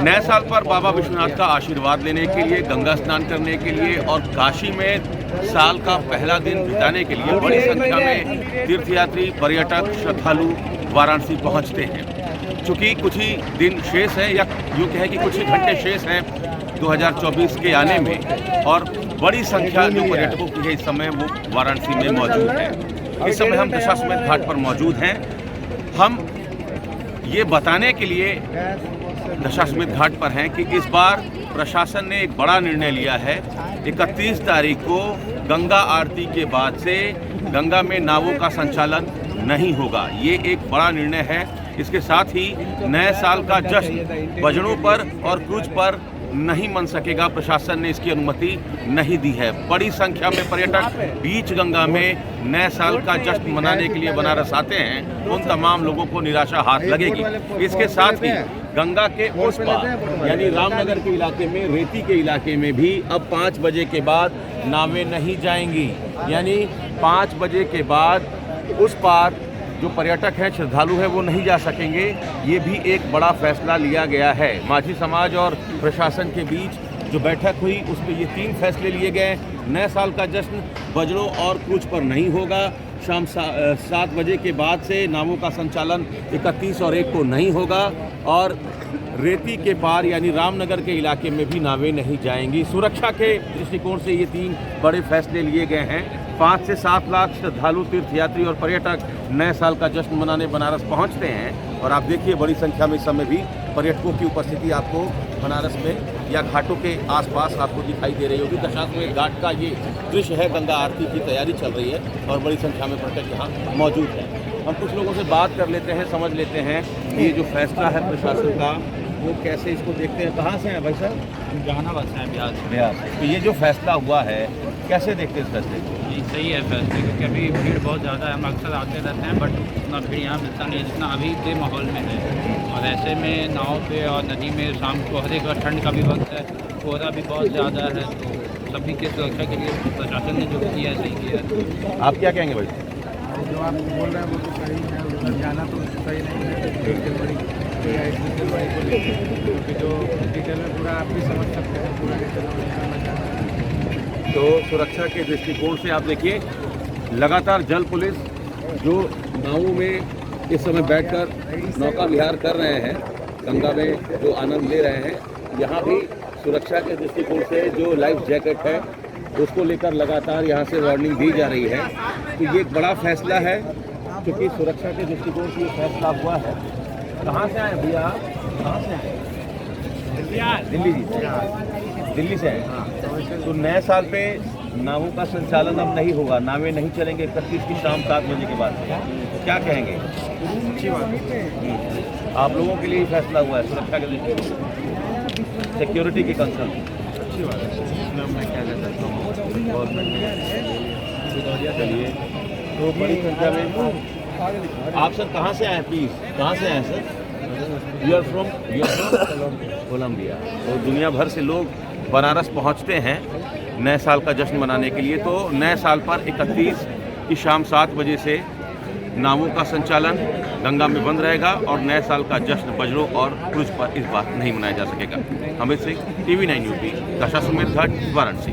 नए साल पर बाबा विश्वनाथ का आशीर्वाद लेने के लिए, गंगा स्नान करने के लिए और काशी में साल का पहला दिन बिताने के लिए बड़ी संख्या में तीर्थयात्री, पर्यटक, श्रद्धालु वाराणसी पहुंचते हैं। चूँकि कुछ ही दिन शेष है या यूँ कहें कि कुछ ही घंटे शेष हैं 2024 के आने में, और बड़ी संख्या जो पर्यटकों की है इस समय वो वाराणसी में मौजूद है। इस समय हम दशाश्वमेध घाट पर मौजूद हैं। हम ये बताने के लिए दशाश्वमेध घाट पर हैं कि इस बार प्रशासन ने एक बड़ा निर्णय लिया है। 31 तारीख को गंगा आरती के बाद से गंगा में नावों का संचालन नहीं होगा। ये एक बड़ा निर्णय है। इसके साथ ही नए साल का जश्न बजड़ों पर और क्रूज पर नहीं मन सकेगा। प्रशासन ने इसकी अनुमति नहीं दी है। बड़ी संख्या में पर्यटक बीच गंगा में नए साल का जश्न मनाने के लिए बनारस आते हैं। उन तमाम लोगों को निराशा हाथ लगेगी। इसके साथ ही गंगा के उस पार यानी रामनगर के इलाके में, रेती के इलाके में भी अब 5 बजे के बाद नावें नहीं जाएंगी। यानी 5 बजे के बाद उस पार जो पर्यटक हैं, श्रद्धालु हैं, वो नहीं जा सकेंगे। ये भी एक बड़ा फैसला लिया गया है। माझी समाज और प्रशासन के बीच जो बैठक हुई उस पर ये 3 फैसले लिए गए। नए साल का जश्न बजड़ों और क्रूज पर नहीं होगा। शाम 7 बजे के बाद से नावों का संचालन 31 और 1 को नहीं होगा, और रेती के पार यानी रामनगर के इलाके में भी नावें नहीं जाएंगी। सुरक्षा के दृष्टिकोण से ये 3 बड़े फैसले लिए गए हैं। 5 से 7 लाख श्रद्धालु, तीर्थयात्री और पर्यटक नए साल का जश्न मनाने बनारस पहुंचते हैं। और आप देखिए बड़ी संख्या में इस समय भी पर्यटकों की उपस्थिति आपको बनारस में या घाटों के आसपास आपको दिखाई दे रही होगी। दशाश्वमेध घाट का ये दृश्य है। गंगा आरती की तैयारी चल रही है और बड़ी संख्या में पर्यटक यहाँ मौजूद हैं। हम कुछ लोगों से बात कर लेते हैं, समझ लेते हैं कि ये जो फैसला है प्रशासन का, वो कैसे इसको देखते हैं। कहाँ से हैं भाई साहब? जहानाबाद से हैं, बिहार बिहार। तो ये जो फैसला हुआ है कैसे देखते हैं इस फैसले को? जी सही है फैसले, क्योंकि अभी भीड़ बहुत ज़्यादा है। हम अक्सर आते रहते हैं, बट उतना भीड़ यहाँ मिलता नहीं जितना अभी के माहौल में है। और ऐसे में नाव पे और नदी में शाम को हर एक ठंड का भी वक्त है, कोहरा भी बहुत ज़्यादा है, तो सभी की सुरक्षा के लिए प्रशासन ने जो किया है सही किया है। आप क्या कहेंगे भाई? जो आप बोल रहे हैं वो तो सही है, उधर जाना तो सही नहीं है। 1 जनवरी को लेकर, क्योंकि जो डिटेल में पूरा आप भी समझ सकते हैं, पूरा डिटेल में। तो सुरक्षा के दृष्टिकोण से आप देखिए लगातार जल पुलिस जो नावों में इस समय बैठकर नौका विहार कर रहे हैं, गंगा में जो आनंद ले रहे हैं, यहाँ भी सुरक्षा के दृष्टिकोण से जो लाइफ जैकेट है उसको लेकर लगातार यहाँ से वार्निंग दी जा रही है। तो ये एक बड़ा फैसला है, क्योंकि सुरक्षा के दृष्टिकोण से ये फैसला हुआ है। कहाँ से आए भैया? कहाँ से आए? दिल्ली जी, दिल्ली से आए। तो नए साल पे नावों का संचालन अब नहीं होगा, नावें नहीं चलेंगे 31 की शाम 7 बजे के बाद। क्या कहेंगे? अच्छी बात है। आप लोगों के लिए ही फैसला हुआ है सुरक्षा के दृष्टिकोण, सिक्योरिटी की कंसर्न। अच्छी बात है। मैं क्या कह सकता हूँ, बहुत चलिए। तो बड़ी संख्या में आप सर कहाँ से आए? प्लीज़ कहाँ से आए sir? You are from Colombia. तो दुनिया भर से लोग बनारस पहुँचते हैं नए साल का जश्न मनाने के लिए। तो नए साल पर 31 की शाम 7 बजे से नावों का संचालन गंगा में बंद रहेगा और नए साल का जश्न बजड़ों और क्रूज पर इस बार नहीं मनाया जा सकेगा। Amit Singh, TV9 UP, Dashashwamedh Ghat, Varanasi.